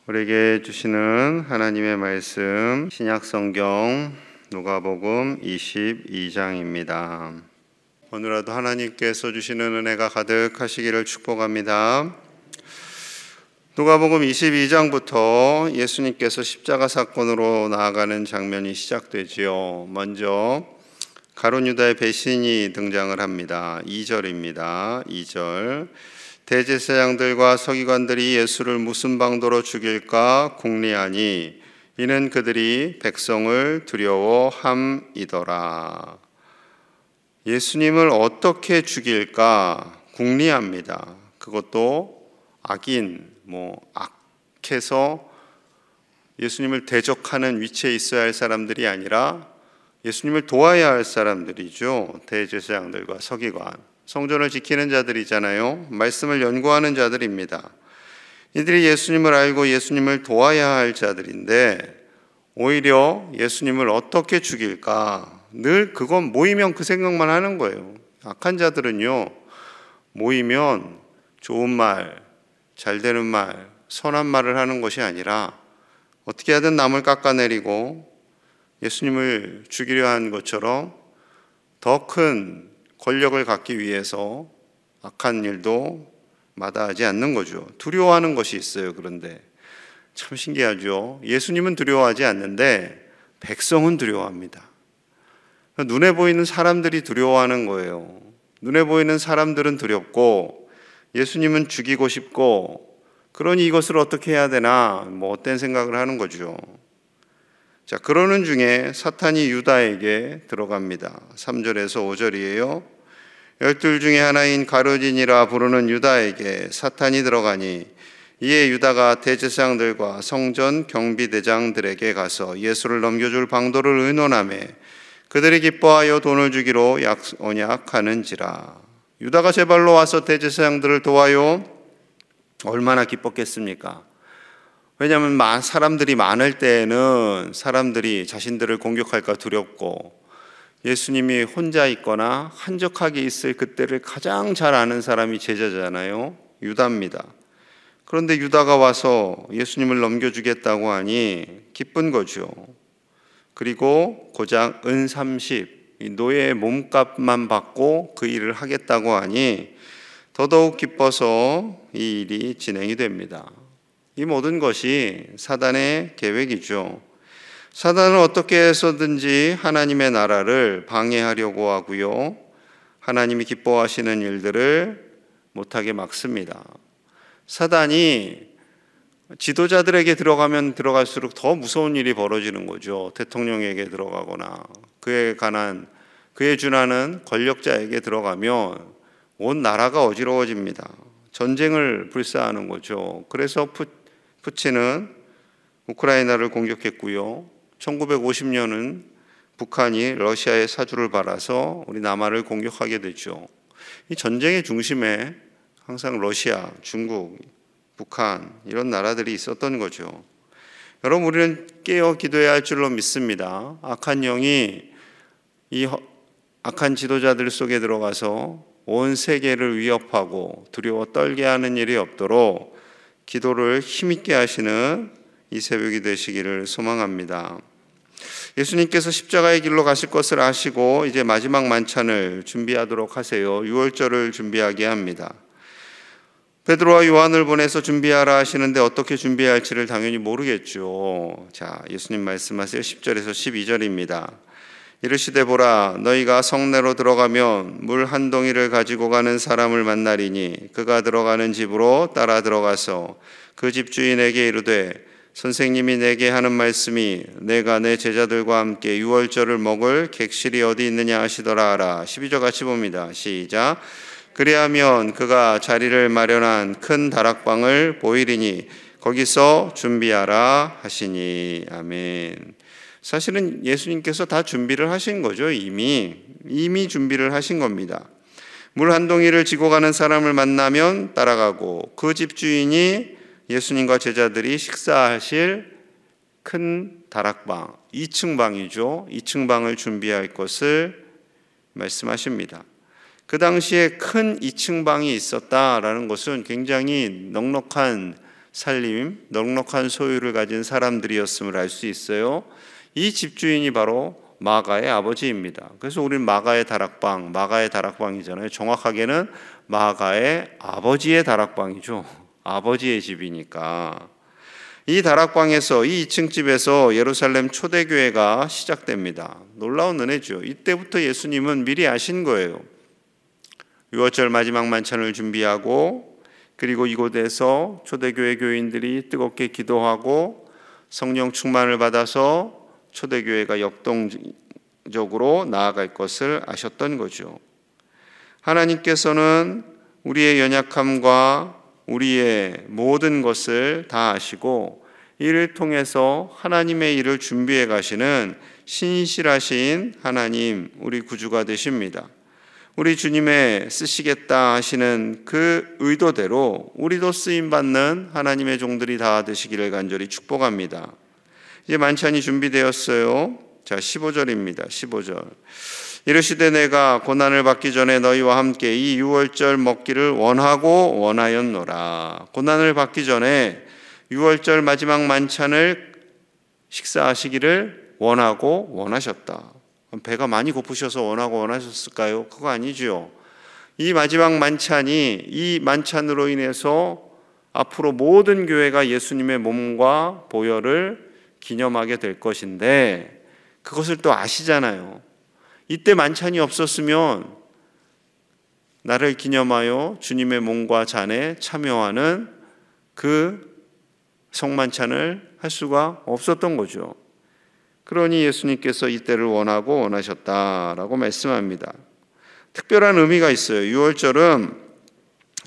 우리에게 주시는 하나님의 말씀, 신약성경 누가복음 22장입니다. 오늘도 하나님께서 주시는 은혜가 가득하시기를 축복합니다. 누가복음 22장부터 예수님께서 십자가 사건으로 나아가는 장면이 시작되지요. 먼저 가룟 유다의 배신이 등장을 합니다. 2절입니다. 2절. 대제사장들과 서기관들이 예수를 무슨 방도로 죽일까 궁리하니 이는 그들이 백성을 두려워함이더라. 예수님을 어떻게 죽일까 궁리합니다. 그것도 악해서 예수님을 대적하는 위치에 있어야 할 사람들이 아니라 예수님을 도와야 할 사람들이죠. 대제사장들과 서기관, 성전을 지키는 자들이잖아요. 말씀을 연구하는 자들입니다. 이들이 예수님을 알고 예수님을 도와야 할 자들인데 오히려 예수님을 어떻게 죽일까 늘 그건 모이면 그 생각만 하는 거예요. 악한 자들은요, 모이면 좋은 말, 잘 되는 말, 선한 말을 하는 것이 아니라 어떻게 하든 남을 깎아내리고 예수님을 죽이려 한 것처럼 더 큰 권력을 갖기 위해서 악한 일도 마다하지 않는 거죠. 두려워하는 것이 있어요. 그런데 참 신기하죠. 예수님은 두려워하지 않는데 백성은 두려워합니다. 눈에 보이는 사람들이 두려워하는 거예요. 눈에 보이는 사람들은 두렵고 예수님은 죽이고 싶고, 그러니 이것을 어떻게 해야 되나 헛된 생각을 하는 거죠. 자, 그러는 중에 사탄이 유다에게 들어갑니다. 3절에서 5절이에요. 12 중에 하나인 가룟이라 부르는 유다에게 사탄이 들어가니 이에 유다가 대제사장들과 성전 경비대장들에게 가서 예수를 넘겨줄 방도를 의논하매 그들이 기뻐하여 돈을 주기로 언약하는지라. 유다가 제 발로 와서 대제사장들을 도와요. 얼마나 기뻤겠습니까? 왜냐하면 사람들이 많을 때에는 사람들이 자신들을 공격할까 두렵고, 예수님이 혼자 있거나 한적하게 있을 그때를 가장 잘 아는 사람이 제자잖아요. 유다입니다. 그런데 유다가 와서 예수님을 넘겨주겠다고 하니 기쁜 거죠. 그리고 고작 은 30, 노예의 몸값만 받고 그 일을 하겠다고 하니 더더욱 기뻐서 이 일이 진행이 됩니다. 이 모든 것이 사단의 계획이죠. 사단은 어떻게 해서든지 하나님의 나라를 방해하려고 하고요, 하나님이 기뻐하시는 일들을 못하게 막습니다. 사단이 지도자들에게 들어가면 들어갈수록 더 무서운 일이 벌어지는 거죠. 대통령에게 들어가거나 그에 준하는 권력자에게 들어가면 온 나라가 어지러워집니다. 전쟁을 불사하는 거죠. 그래서 푸틴은 우크라이나를 공격했고요. 1950년은 북한이 러시아의 사주를 받아서 우리 남한을 공격하게 되죠. 이 전쟁의 중심에 항상 러시아, 중국, 북한 이런 나라들이 있었던 거죠. 여러분, 우리는 깨어 기도해야 할 줄로 믿습니다. 악한 영이 이 악한 지도자들 속에 들어가서 온 세계를 위협하고 두려워 떨게 하는 일이 없도록 기도를 힘있게 하시는 이 새벽이 되시기를 소망합니다. 예수님께서 십자가의 길로 가실 것을 아시고 이제 마지막 만찬을 준비하도록 하세요. 유월절을 준비하게 합니다. 베드로와 요한을 보내서 준비하라 하시는데 어떻게 준비해야 할지를 당연히 모르겠죠. 자, 예수님 말씀하세요. 10절에서 12절입니다. 이르시되 보라, 너희가 성내로 들어가면 물 한 동이를 가지고 가는 사람을 만나리니 그가 들어가는 집으로 따라 들어가서 그 집주인에게 이르되 선생님이 내게 하는 말씀이 내가 내 제자들과 함께 유월절을 먹을 객실이 어디 있느냐 하시더라 하라. 12절 같이 봅니다. 시작. 그리하면 그가 자리를 마련한 큰 다락방을 보이리니 거기서 준비하라 하시니. 아멘. 사실은 예수님께서 다 준비를 하신 거죠. 이미 준비를 하신 겁니다. 물 한 동이를 지고 가는 사람을 만나면 따라가고 그 집주인이 예수님과 제자들이 식사하실 큰 다락방, 2층 방이죠. 2층 방을 준비할 것을 말씀하십니다. 그 당시에 큰 2층 방이 있었다라는 것은 굉장히 넉넉한 살림, 넉넉한 소유를 가진 사람들이었음을 알 수 있어요. 이 집주인이 바로 마가의 아버지입니다. 그래서 우리는 마가의 다락방이잖아요. 정확하게는 마가의 아버지의 다락방이죠. 아버지의 집이니까. 이 다락방에서, 이 2층 집에서 예루살렘 초대교회가 시작됩니다. 놀라운 은혜죠. 이때부터 예수님은 미리 아신 거예요. 유월절 마지막 만찬을 준비하고, 그리고 이곳에서 초대교회 교인들이 뜨겁게 기도하고 성령 충만을 받아서 초대교회가 역동적으로 나아갈 것을 아셨던 거죠. 하나님께서는 우리의 연약함과 우리의 모든 것을 다 아시고 이를 통해서 하나님의 일을 준비해 가시는 신실하신 하나님, 우리 구주가 되십니다. 우리 주님의 쓰시겠다 하시는 그 의도대로 우리도 쓰임받는 하나님의 종들이 다 되시기를 간절히 축복합니다. 이제 만찬이 준비되었어요. 자, 15절입니다. 15절. 이르시되 내가 고난을 받기 전에 너희와 함께 이 유월절 먹기를 원하고 원하였노라. 고난을 받기 전에 유월절 마지막 만찬을 식사하시기를 원하고 원하셨다. 배가 많이 고프셔서 원하고 원하셨을까요? 그거 아니죠. 이 마지막 만찬이, 이 만찬으로 인해서 앞으로 모든 교회가 예수님의 몸과 보혈을 기념하게 될 것인데 그것을 또 아시잖아요. 이때 만찬이 없었으면 나를 기념하여 주님의 몸과 잔에 참여하는 그 성만찬을 할 수가 없었던 거죠. 그러니 예수님께서 이때를 원하고 원하셨다라고 말씀합니다. 특별한 의미가 있어요. 유월절은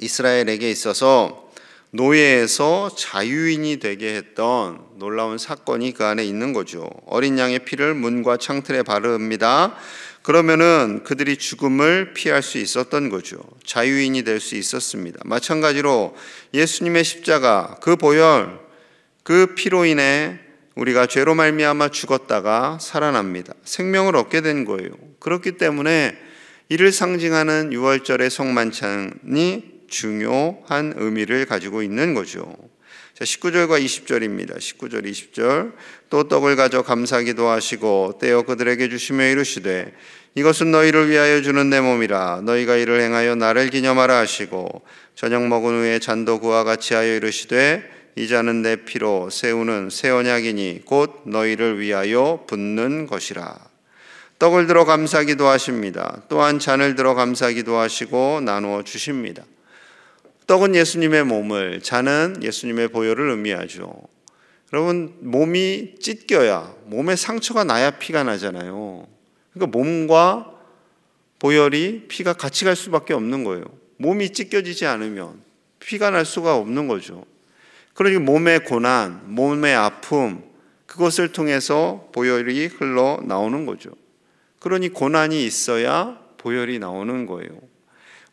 이스라엘에게 있어서 노예에서 자유인이 되게 했던 놀라운 사건이 그 안에 있는 거죠. 어린 양의 피를 문과 창틀에 바릅니다. 그러면은 그들이 죽음을 피할 수 있었던 거죠. 자유인이 될 수 있었습니다. 마찬가지로 예수님의 십자가, 그 보혈, 그 피로 인해 우리가 죄로 말미암아 죽었다가 살아납니다. 생명을 얻게 된 거예요. 그렇기 때문에 이를 상징하는 유월절의 성만찬이 중요한 의미를 가지고 있는 거죠. 자, 19절과 20절입니다. 19절, 20절. 또 떡을 가져 감사기도 하시고 떼어 그들에게 주시며 이르시되 이것은 너희를 위하여 주는 내 몸이라. 너희가 이를 행하여 나를 기념하라 하시고 저녁 먹은 후에 잔도 그와 같이 하여 이르시되 이 잔은 내 피로 세우는 새 언약이니 곧 너희를 위하여 붓는 것이라. 떡을 들어 감사기도 하십니다. 또한 잔을 들어 감사기도 하시고 나누어 주십니다. 떡은 예수님의 몸을, 잔은 예수님의 보혈을 의미하죠. 여러분, 몸이 찢겨야, 몸에 상처가 나야 피가 나잖아요. 그러니까 몸과 보혈이, 피가 같이 갈 수밖에 없는 거예요. 몸이 찢겨지지 않으면 피가 날 수가 없는 거죠. 그러니 몸의 고난, 몸의 아픔, 그것을 통해서 보혈이 흘러나오는 거죠. 그러니 고난이 있어야 보혈이 나오는 거예요.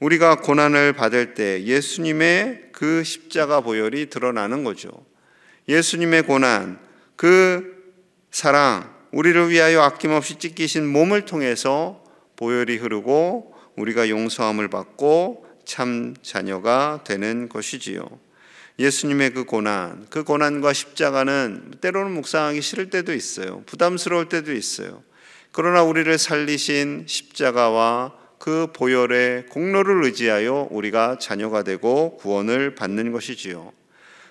우리가 고난을 받을 때 예수님의 그 십자가 보혈이 드러나는 거죠. 예수님의 고난, 그 사랑, 우리를 위하여 아낌없이 찢기신 몸을 통해서 보혈이 흐르고 우리가 용서함을 받고 참 자녀가 되는 것이지요. 예수님의 그 고난과 십자가는 때로는 묵상하기 싫을 때도 있어요. 부담스러울 때도 있어요. 그러나 우리를 살리신 십자가와 그 보혈의 공로를 의지하여 우리가 자녀가 되고 구원을 받는 것이지요.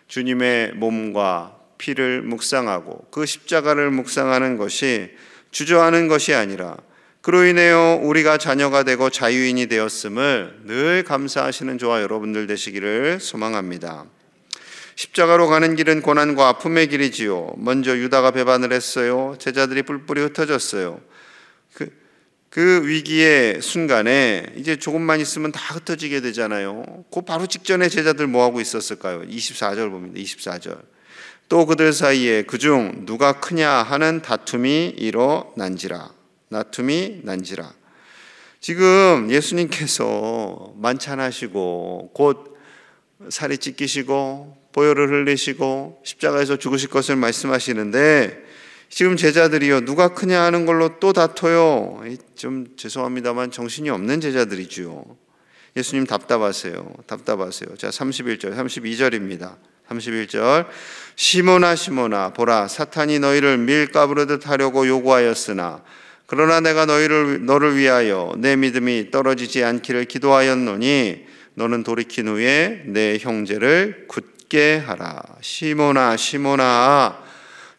주님의 몸과 피를 묵상하고 그 십자가를 묵상하는 것이 주저하는 것이 아니라 그로 인하여 우리가 자녀가 되고 자유인이 되었음을 늘 감사하시는 저와 여러분들 되시기를 소망합니다. 십자가로 가는 길은 고난과 아픔의 길이지요. 먼저 유다가 배반을 했어요. 제자들이 뿔뿔이 흩어졌어요. 그 위기의 순간에 이제 조금만 있으면 다 흩어지게 되잖아요. 그 바로 직전에 제자들 뭐하고 있었을까요? 24절 봅니다. 24절. 또 그들 사이에 그중 누가 크냐 하는 다툼이 일어난지라. 지금 예수님께서 만찬하시고 곧 살이 찢기시고 보혈을 흘리시고 십자가에서 죽으실 것을 말씀하시는데 지금 제자들이요, 누가 크냐 하는 걸로 또 다퉈요. 좀 죄송합니다만 정신이 없는 제자들이죠. 예수님 답답하세요. 자, 31절, 32절입니다. 31절 시몬아 시몬아 보라 사탄이 너희를 밀가부르듯 하려고 요구하였으나 그러나 내가 너를 위하여 내 믿음이 떨어지지 않기를 기도하였노니 너는 돌이킨 후에 내 형제를 굳게 하라. 시몬아 시몬아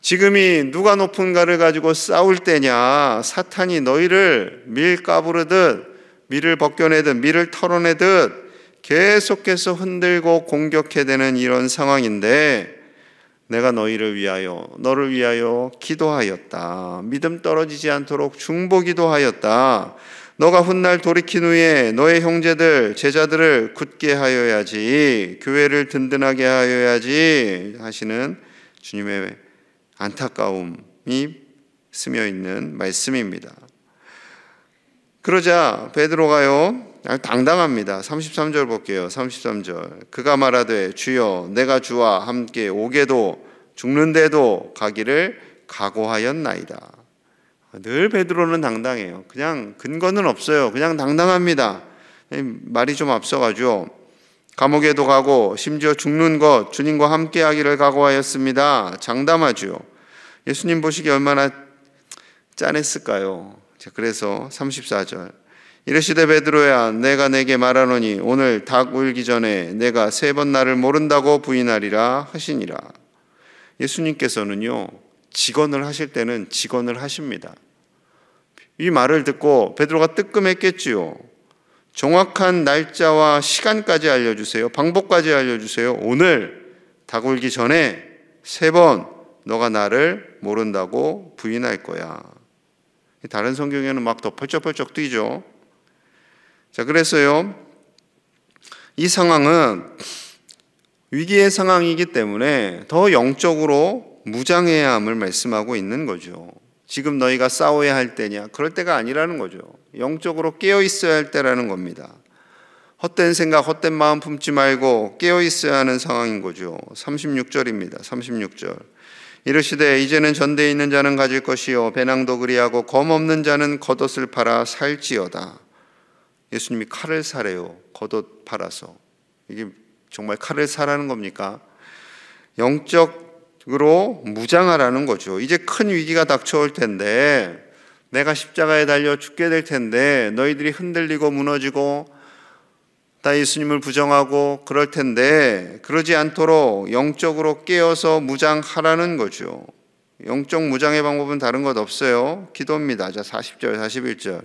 지금이 누가 높은가를 가지고 싸울 때냐. 사탄이 너희를 밀 까부르듯 밀을 벗겨내듯 밀을 털어내듯 계속해서 흔들고 공격해대는 이런 상황인데 내가 너를 위하여 기도하였다. 믿음 떨어지지 않도록 중보기도하였다. 너가 훗날 돌이킨 후에 너의 형제들, 제자들을 굳게 하여야지, 교회를 든든하게 하여야지 하시는 주님의 안타까움이 스며있는 말씀입니다. 그러자 베드로가요 당당합니다. 33절 볼게요. 33절 그가 말하되 주여 내가 주와 함께 오게도 죽는데도 가기를 각오하였나이다. 늘 베드로는 당당해요. 그냥 근거는 없어요. 그냥 당당합니다. 말이 좀 앞서가죠. 감옥에도 가고 심지어 죽는 것 주님과 함께 하기를 각오하였습니다. 장담하죠. 예수님 보시기에 얼마나 짠했을까요? 그래서 34절 이르시되 베드로야 내가 내게 말하노니 오늘 닭 울기 전에 내가 3번 나를 모른다고 부인하리라 하시니라. 예수님께서는요 직언을 하실 때는 직언을 하십니다. 이 말을 듣고 베드로가 뜨끔했겠지요. 정확한 날짜와 시간까지 알려주세요. 방법까지 알려주세요. 오늘 닭 울기 전에 3번 너가 나를 모른다고 부인할 거야. 다른 성경에는 막 더 펄쩍펄쩍 뛰죠. 자, 그래서요 이 상황은 위기의 상황이기 때문에 더 영적으로 무장해야 함을 말씀하고 있는 거죠. 지금 너희가 싸워야 할 때냐? 그럴 때가 아니라는 거죠. 영적으로 깨어 있어야 할 때라는 겁니다. 헛된 생각, 헛된 마음 품지 말고 깨어 있어야 하는 상황인 거죠. 36절입니다. 36절 이르시되 이제는 전대에 있는 자는 가질 것이요 배낭도 그리하고 검 없는 자는 겉옷을 팔아 살지어다. 예수님이 칼을 사래요. 겉옷 팔아서. 이게 정말 칼을 사라는 겁니까? 영적으로 무장하라는 거죠. 이제 큰 위기가 닥쳐올 텐데 내가 십자가에 달려 죽게 될 텐데 너희들이 흔들리고 무너지고 다 예수님을 부정하고 그럴 텐데 그러지 않도록 영적으로 깨어서 무장하라는 거죠. 영적 무장의 방법은 다른 것 없어요. 기도입니다. 자, 40절, 41절.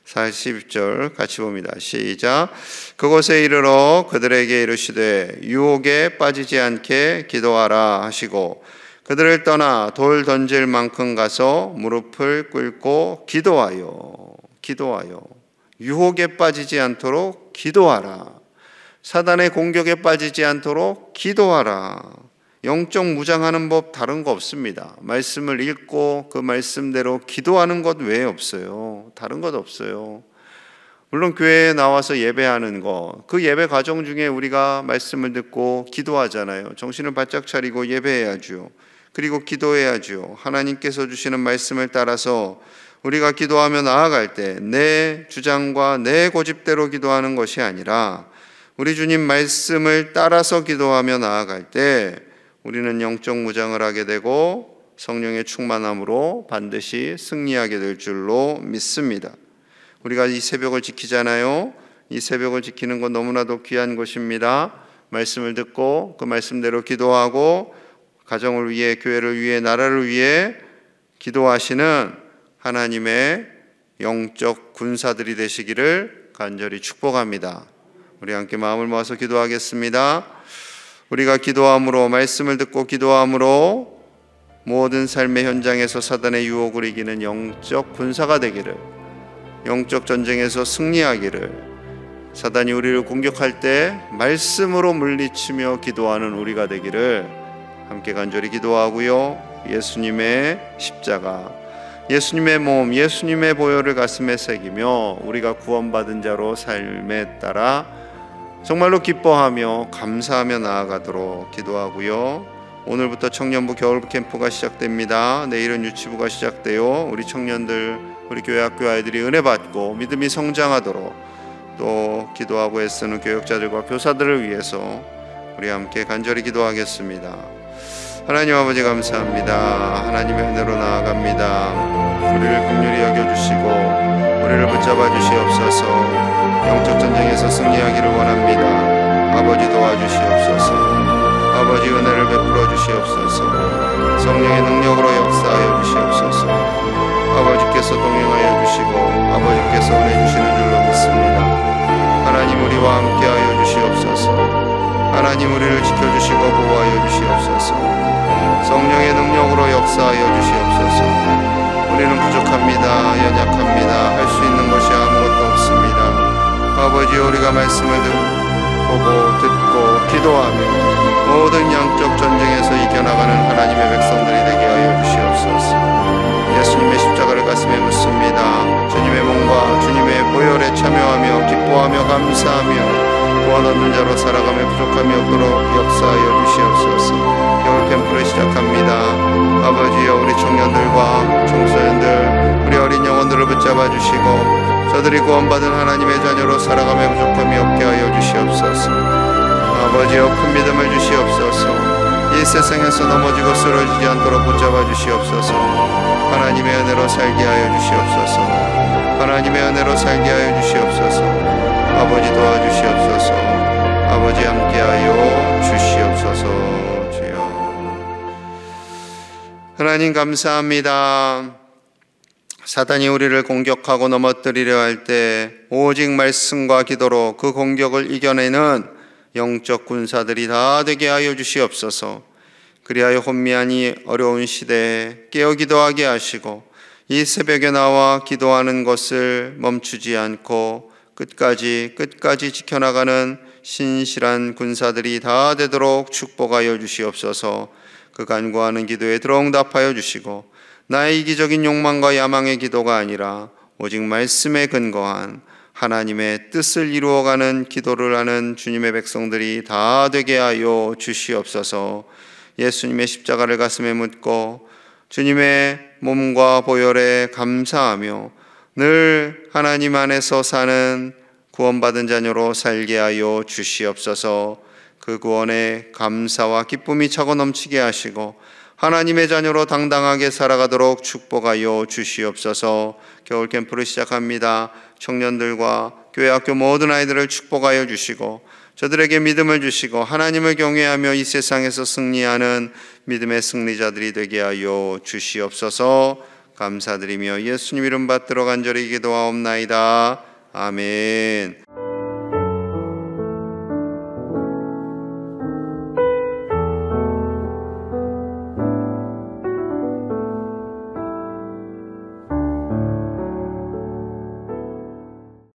40절 같이 봅니다. 시작. 그곳에 이르러 그들에게 이르시되 유혹에 빠지지 않게 기도하라 하시고 그들을 떠나 돌 던질 만큼 가서 무릎을 꿇고 기도하여 유혹에 빠지지 않도록 기도하라. 사단의 공격에 빠지지 않도록 기도하라. 영적 무장하는 법 다른 거 없습니다. 말씀을 읽고 그 말씀대로 기도하는 것 외에 없어요. 다른 것 없어요. 물론 교회에 나와서 예배하는 거, 그 예배 과정 중에 우리가 말씀을 듣고 기도하잖아요. 정신을 바짝 차리고 예배해야죠. 그리고 기도해야죠. 하나님께서 주시는 말씀을 따라서 우리가 기도하며 나아갈 때 내 주장과 내 고집대로 기도하는 것이 아니라 우리 주님 말씀을 따라서 기도하며 나아갈 때 우리는 영적 무장을 하게 되고 성령의 충만함으로 반드시 승리하게 될 줄로 믿습니다. 우리가 이 새벽을 지키잖아요. 이 새벽을 지키는 건 너무나도 귀한 것입니다. 말씀을 듣고 그 말씀대로 기도하고 가정을 위해, 교회를 위해, 나라를 위해 기도하시는 하나님의 영적 군사들이 되시기를 간절히 축복합니다. 우리 함께 마음을 모아서 기도하겠습니다. 우리가 기도함으로, 말씀을 듣고 기도함으로 모든 삶의 현장에서 사단의 유혹을 이기는 영적 군사가 되기를, 영적 전쟁에서 승리하기를, 사단이 우리를 공격할 때 말씀으로 물리치며 기도하는 우리가 되기를 함께 간절히 기도하고요. 예수님의 십자가, 예수님의 몸, 예수님의 보혈을 가슴에 새기며 우리가 구원받은 자로 삶에 따라 정말로 기뻐하며 감사하며 나아가도록 기도하고요. 오늘부터 청년부 겨울 캠프가 시작됩니다. 내일은 유치부가 시작되어 우리 청년들, 우리 교회 학교 아이들이 은혜 받고 믿음이 성장하도록 또 기도하고 애쓰는 교역자들과 교사들을 위해서 우리 함께 간절히 기도하겠습니다. 하나님 아버지 감사합니다. 하나님의 은혜로 나아갑니다. 우리를 긍휼히 여겨주시고 우리를 붙잡아 주시옵소서. 영적 전쟁에서 승리하기를 원합니다. 아버지 도와주시옵소서. 아버지 은혜를 베풀어 주시옵소서. 성령의 능력으로 역사하여 주시옵소서. 아버지께서 동행하여 주시고 아버지께서 은혜 주시는 줄로 믿습니다. 하나님 우리와 함께하여 주시옵소서. 하나님 우리를 지켜주시고 보호하여 주시옵소서. 성령의 능력으로 역사하여 주시옵소서. 우리는 부족합니다. 연약합니다. 할 수 있는 것이 아무것도 없습니다. 아버지 우리가 말씀을 보고 듣고 기도하며 모든 영적 전쟁에서 이겨나가는 하나님의 백성들이 되게 하여 주시옵소서. 예수님의 십자가를 가슴에 묻습니다. 주님의 몸과 주님의 보혈에 참여하며 기뻐하며 감사하며 구원 얻는 자로 살아가며 부족함이 없도록 역사하여 주시옵소서. 겨울 캠프를 시작합니다. 아버지여 우리 청년들과 청소년들 우리 어린 영혼들을 붙잡아 주시고 저들이 구원받은 하나님의 자녀로 살아가며 부족함이 없게 하여 주시옵소서. 아버지여 큰 믿음을 주시옵소서. 이 세상에서 넘어지고 쓰러지지 않도록 붙잡아 주시옵소서. 하나님의 은혜로 살게 하여 주시옵소서. 하나님의 은혜로 살게 하여 주시옵소서. 아버지 도와주시옵소서. 아버지 함께하여 주시옵소서. 주여. 하나님 감사합니다. 사단이 우리를 공격하고 넘어뜨리려 할 때 오직 말씀과 기도로 그 공격을 이겨내는 영적 군사들이 다 되게 하여 주시옵소서. 그리하여 혼미하니 어려운 시대에 깨어 기도하게 하시고 이 새벽에 나와 기도하는 것을 멈추지 않고 끝까지 지켜나가는 신실한 군사들이 다 되도록 축복하여 주시옵소서. 그 간구하는 기도에 들어응답하여 주시고 나의 이기적인 욕망과 야망의 기도가 아니라 오직 말씀에 근거한 하나님의 뜻을 이루어가는 기도를 하는 주님의 백성들이 다 되게 하여 주시옵소서. 예수님의 십자가를 가슴에 묻고 주님의 몸과 보혈에 감사하며 늘 하나님 안에서 사는 구원받은 자녀로 살게 하여 주시옵소서. 그 구원에 감사와 기쁨이 차고 넘치게 하시고 하나님의 자녀로 당당하게 살아가도록 축복하여 주시옵소서. 겨울 캠프를 시작합니다. 청년들과 교회 학교 모든 아이들을 축복하여 주시고 저들에게 믿음을 주시고 하나님을 경외하며 이 세상에서 승리하는 믿음의 승리자들이 되게 하여 주시옵소서. 감사드리며 예수님 이름 받들어 간절히 기도하옵나이다. 아멘.